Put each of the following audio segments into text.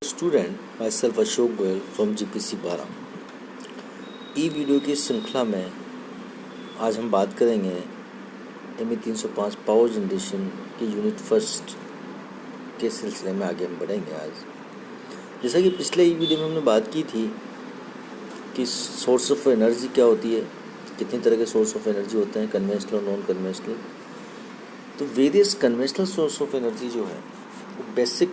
Student my self Ashok Goyal from GPC 12 E video की श्रृंखला में आज हम बात करेंगे ME 305 पावर जनरेशन के यूनिट फर्स्ट के सिलसिले में आगे हम बढ़ेंगे। आज जैसा कि पिछले ई वीडियो में हमने बात की थी कि सोर्स ऑफ एनर्जी क्या होती है, कितनी तरह के सोर्स ऑफ एनर्जी होते हैं, कन्वेंशनल और नॉन कन्वेंशनल। तो various conventional source of energy जो है वो basic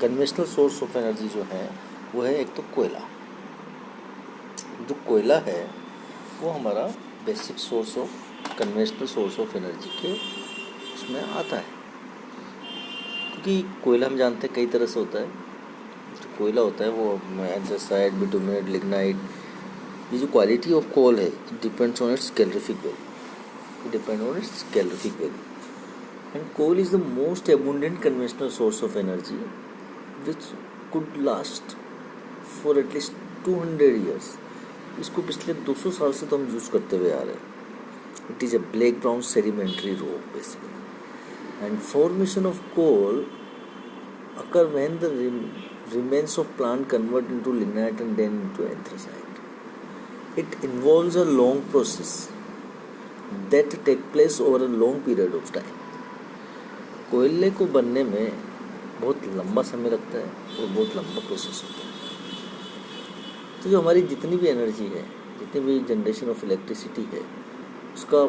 conventional source of energy जो है वो है एक तो कोयला। जो कोयला है वो हमारा basic source of conventional source of energy के उसमें आता है, क्योंकि कोयला हम जानते हैं कई तरह से होता है। जो कोयला होता है वो एंथ्रासाइट, बिटुमेट, लिग्नाइट, ये जो क्वालिटी ऑफ कोल है it depends on its calorific value. And coal is the most abundant conventional source of energy which could last for at least 200 years। इसको पिछले 200 साल से तो हम यूज़ करते हुए आ रहे हैं। It is a black brown sedimentary rock basically, and formation of coal occur when the remains of plant convert into lignite and then into anthracite। It involves a long process that take place over a long period of time। कोयले को बनने में बहुत लंबा समय लगता है और बहुत लंबा प्रोसेस होता है। तो जो हमारी जितनी भी एनर्जी है, जितनी भी जनरेशन ऑफ इलेक्ट्रिसिटी है, उसका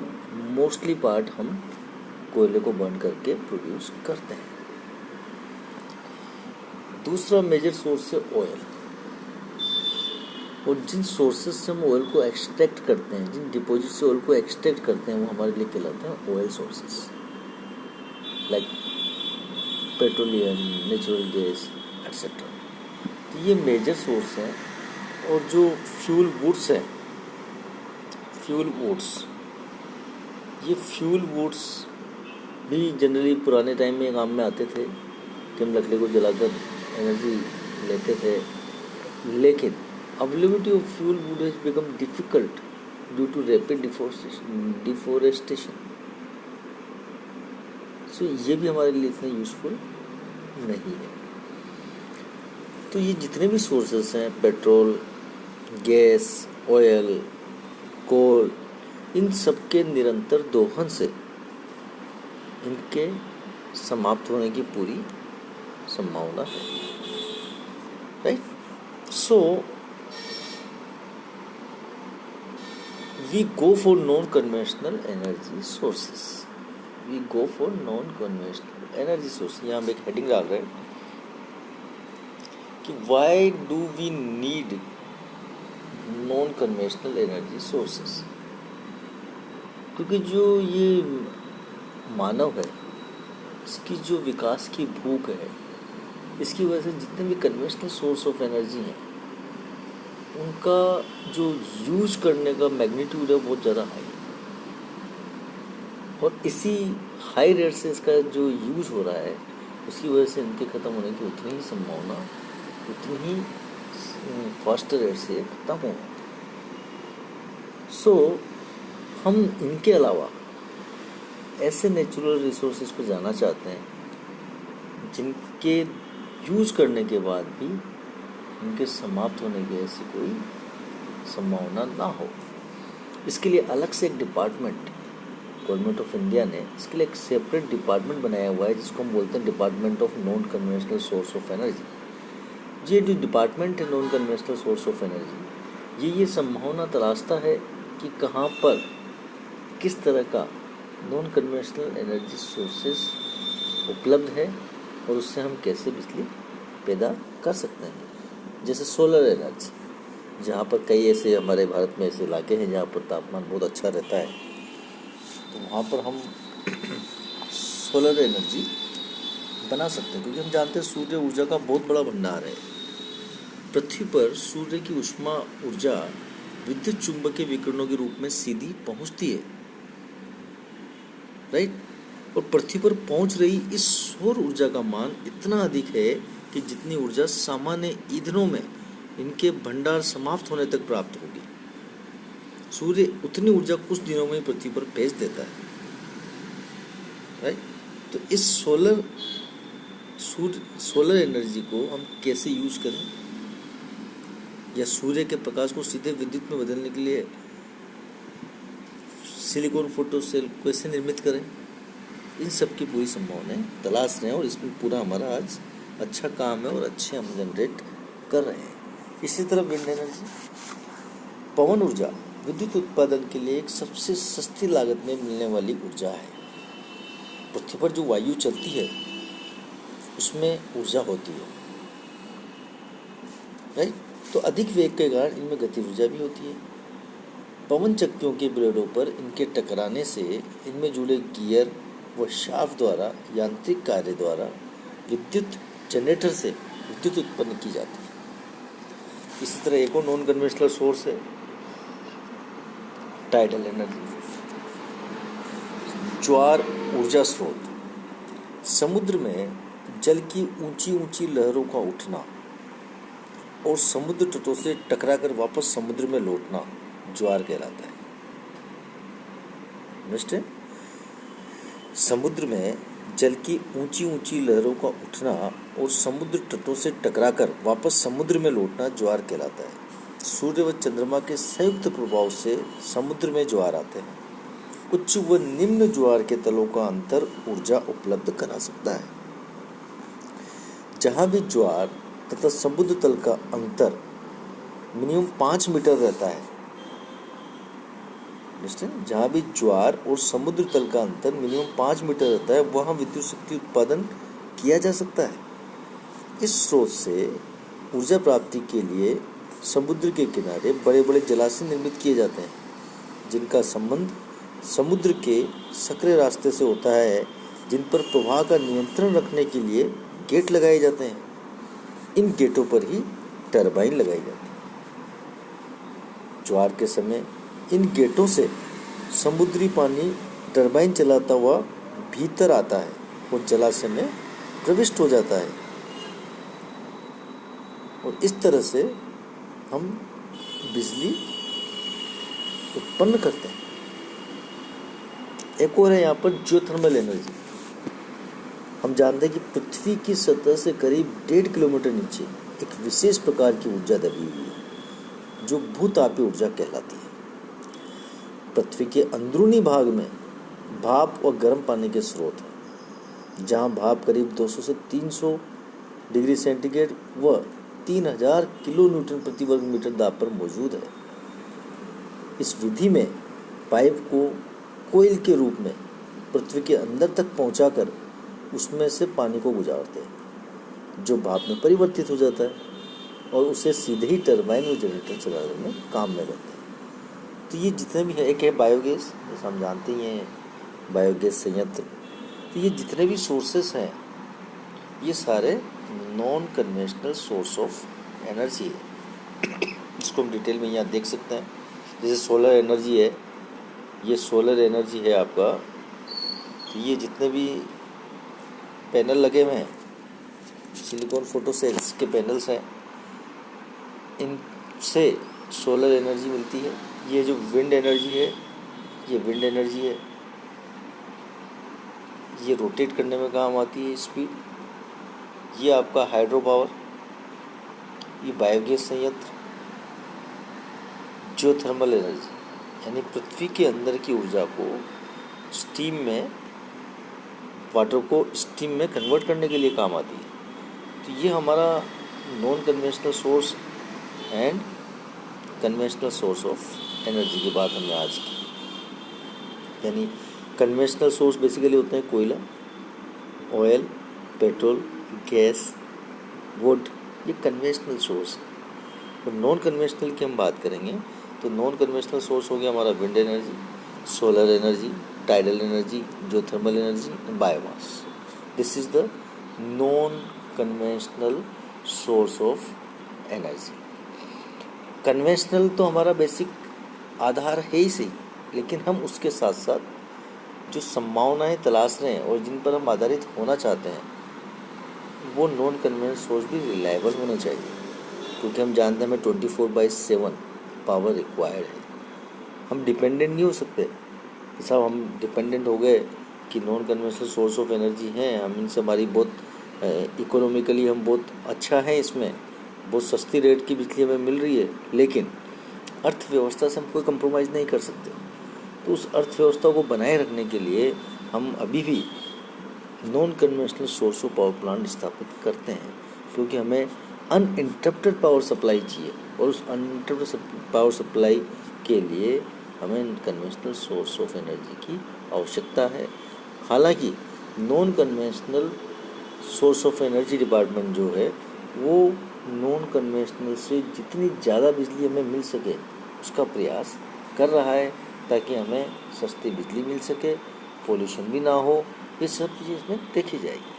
मोस्टली पार्ट हम कोयले को बर्न करके प्रोड्यूस करते हैं। दूसरा मेजर सोर्स है ऑयल, और जिन सोर्सेज से हम ऑयल को एक्सट्रैक्ट करते हैं, जिन डिपॉजिट से ऑयल को एक्सट्रैक्ट करते हैं, वो हमारे लिए कहलाते हैं oil sources, like petroleum, natural gas etcetera. तो ये मेजर सोर्स हैं। और जो फ्यूल वुड्स हैं, ये फ्यूल वुड्स भी जनरली पुराने टाइम में काम में आते थे कि हम लकड़ी को जलाकर एनर्जी लेते थे, लेकिन availability of fuel wood has become difficult due to rapid deforestation. So ये भी हमारे लिए इतना यूज़फुल नहीं है। तो ये जितने भी सोर्सेस हैं, पेट्रोल, गैस, ऑयल, कोल, इन सब के निरंतर दोहन से इनके समाप्त होने की पूरी संभावना है, right. So we go for non conventional energy sources. यहाँ हम एक हेडिंग डाल रहे हैं कि why do we need non conventional energy sources. क्योंकि जो ये मानव है, इसकी जो विकास की भूख है, इसकी वजह से जितने भी कन्वेंशनल सोर्स ऑफ एनर्जी हैं उनका जो यूज करने का मैग्नीट्यूड है बहुत ज़्यादा हाई है, और इसी हाई रेट से इसका जो यूज हो रहा है उसकी वजह से इनके ख़त्म होने की उतनी ही संभावना, उतनी ही फास्ट रेट से ख़त्म होगा। सो हम इनके अलावा ऐसे नेचुरल रिसोर्सेज को जाना चाहते हैं जिनके यूज करने के बाद भी इनके समाप्त होने की ऐसी कोई संभावना ना हो। इसके लिए अलग से एक डिपार्टमेंट गवर्नमेंट ऑफ इंडिया ने इसके लिए एक सेपरेट डिपार्टमेंट बनाया हुआ है, जिसको हम बोलते हैं department of non conventional source of energy. ये जो डिपार्टमेंट है non conventional source of energy, ये संभावना तलाशता है कि कहाँ पर किस तरह का नॉन कन्वेंशनल एनर्जी सोर्सेस उपलब्ध है और उससे हम कैसे बिजली पैदा कर सकते हैं। जैसे सोलर एनर्जी, जहाँ पर कई ऐसे हमारे भारत में ऐसे इलाके हैं जहाँ पर तापमान बहुत अच्छा रहता है, तो वहाँ पर हम सोलर एनर्जी बना सकते हैं, क्योंकि हम जानते हैं सूर्य ऊर्जा का बहुत बड़ा भंडार है। पृथ्वी पर सूर्य की ऊष्मा ऊर्जा विद्युत चुंबकीय विकिरणों के रूप में सीधी पहुँचती है, राइट। और पृथ्वी पर पहुँच रही इस सौर ऊर्जा का मान इतना अधिक है कि जितनी ऊर्जा सामान्य ईंधनों में इनके भंडार समाप्त होने तक प्राप्त होगी, सूर्य उतनी ऊर्जा कुछ दिनों में पृथ्वी पर भेज देता है, राइट। तो इस सोलर एनर्जी को हम कैसे यूज करें, या सूर्य के प्रकाश को सीधे विद्युत में बदलने के लिए सिलिकॉन फोटो सेल कैसे निर्मित करें, इन सब की पूरी संभावनाएं तलाश रहे हैं और इसमें पूरा हमारा आज अच्छा काम है और अच्छे हम जनरेट कर रहे हैं। इसी तरह विंड एनर्जी, पवन ऊर्जा विद्युत उत्पादन के लिए एक सबसे सस्ती लागत में मिलने वाली ऊर्जा है। पृथ्वी पर जो वायु चलती है उसमें ऊर्जा होती है, राइट। तो अधिक वेग के कारण इनमें गति ऊर्जा भी होती है। पवन चक्कियों के ब्लेडों पर इनके टकराने से इनमें जुड़े गियर व शाफ्ट द्वारा यांत्रिक कार्य द्वारा विद्युत जनरेटर से विद्युत उत्पन्न की जाती है। इसी तरह एक और नॉन कन्वेंशनल सोर्स है टाइडल एनर्जी, ज्वार ऊर्जा स्रोत। समुद्र में जल की ऊंची ऊंची लहरों का उठना और समुद्र तटों से टकराकर वापस समुद्र में लौटना ज्वार कहलाता है। समझते? समुद्र में जल की ऊंची ऊंची लहरों का उठना और समुद्र तटों से टकराकर वापस समुद्र में लौटना ज्वार कहलाता है। सूर्य व चंद्रमा के संयुक्त प्रभाव से समुद्र में ज्वार आते हैं। उच्च व निम्न ज्वार के तलों का अंतर ऊर्जा उपलब्ध करा सकता है। जहां भी ज्वार तथा समुद्र तल का अंतर मिनिमम 5 मीटर रहता है, जहां भी ज्वार और समुद्र तल का अंतर मिनिमम 5 मीटर रहता है, वहां विद्युत शक्ति उत्पादन किया जा सकता है। इस स्रोत से ऊर्जा प्राप्ति के लिए समुद्र के किनारे बड़े बड़े जलाशय निर्मित किए जाते हैं, जिनका संबंध समुद्र के सक्रिय रास्ते से होता है, जिन पर प्रवाह का नियंत्रण रखने के लिए गेट लगाए जाते हैं। इन गेटों पर ही टरबाइन लगाई जाती है। ज्वार के समय इन गेटों से समुद्री पानी टरबाइन चलाता हुआ भीतर आता है और जलाशय में प्रविष्ट हो जाता है, और इस तरह से हम बिजली उत्पन्न करते हैं। एक और है यहाँ पर जियोथर्मल एनर्जी। हम जानते हैं कि पृथ्वी की सतह से करीब 1.5 किलोमीटर नीचे एक विशेष प्रकार की ऊर्जा दबी हुई है, जो भूतापीय ऊर्जा कहलाती है। पृथ्वी के अंदरूनी भाग में भाप और गर्म पानी के स्रोत हैं, जहाँ भाप करीब 200 से 300 डिग्री सेंटीग्रेड व 3000 किलो न्यूटन प्रति वर्ग मीटर दाब पर मौजूद है। इस विधि में पाइप को कोयल के रूप में पृथ्वी के अंदर तक पहुंचाकर उसमें से पानी को गुजारते हैं, जो भाप में परिवर्तित हो जाता है और उसे सीधे ही टरबाइन और जनरेटर चलाने में काम में रहते हैं। तो ये जितने भी है, एक है बायोगैस, जैसे हम जानते ही हैं बायोगैस संयंत्र। तो ये जितने भी सोर्सेस हैं, ये सारे non conventional source of energy है, जिसको हम डिटेल में यहाँ देख सकते हैं। जैसे सोलर एनर्जी है, ये सोलर एनर्जी है आपका। तो ये जितने भी पैनल लगे हुए हैं, सिलिकॉन फोटो सेल्स के पैनल्स हैं, इनसे सोलर एनर्जी मिलती है। ये जो विंड एनर्जी है, ये विंड एनर्जी है, ये रोटेट करने में काम आती है स्पीड। ये आपका हाइड्रो पावर, ये बायोगैस संयंत्र। जियोथर्मल एनर्जी यानी पृथ्वी के अंदर की ऊर्जा को स्टीम में, वाटर को स्टीम में कन्वर्ट करने के लिए काम आती है। तो ये हमारा non conventional source and conventional source of energy की बात हमने आज की। यानी कन्वेंशनल सोर्स बेसिकली होते हैं कोयला, ऑयल, पेट्रोल, गैस, वुड, ये कन्वेंशनल सोर्स है। तो नॉन कन्वेंशनल की हम बात करेंगे तो नॉन कन्वेंशनल सोर्स हो गया हमारा wind energy, solar energy, tidal energy, geothermal energy and biomass. This is the non conventional source of energy. Conventional तो हमारा बेसिक आधार है ही सही, लेकिन हम उसके साथ साथ जो संभावनाएं तलाश रहे हैं और जिन पर हम आधारित होना चाहते हैं, वो नॉन कन्वेंशनल सोर्स भी रिलायबल होने चाहिए, क्योंकि हम जानते हैं हमें 24/7 पावर रिक्वायर्ड है। हम डिपेंडेंट नहीं हो सकते। साहब हम डिपेंडेंट हो गए कि non conventional source of energy हैं, हम इनसे हमारी बहुत इकोनॉमिकली हम बहुत अच्छा है, इसमें बहुत सस्ती रेट की बिजली हमें मिल रही है, लेकिन अर्थव्यवस्था से हम कोई कंप्रोमाइज़ नहीं कर सकते। तो उस अर्थव्यवस्था को बनाए रखने के लिए हम अभी भी non conventional source of power plant स्थापित करते हैं, क्योंकि हमें अनइंटरप्टेड पावर सप्लाई चाहिए, और उस अनइंटरप्टेड पावर सप्लाई के लिए हमें कन्वेंशनल सोर्स ऑफ एनर्जी की आवश्यकता है। हालांकि non conventional source of energy department जो है वो नॉन कन्वेंशनल से जितनी ज़्यादा बिजली हमें मिल सके उसका प्रयास कर रहा है, ताकि हमें सस्ती बिजली मिल सके, पोल्यूशन भी ना हो। ये सब चीज़ें इसमें देखी जाएगी।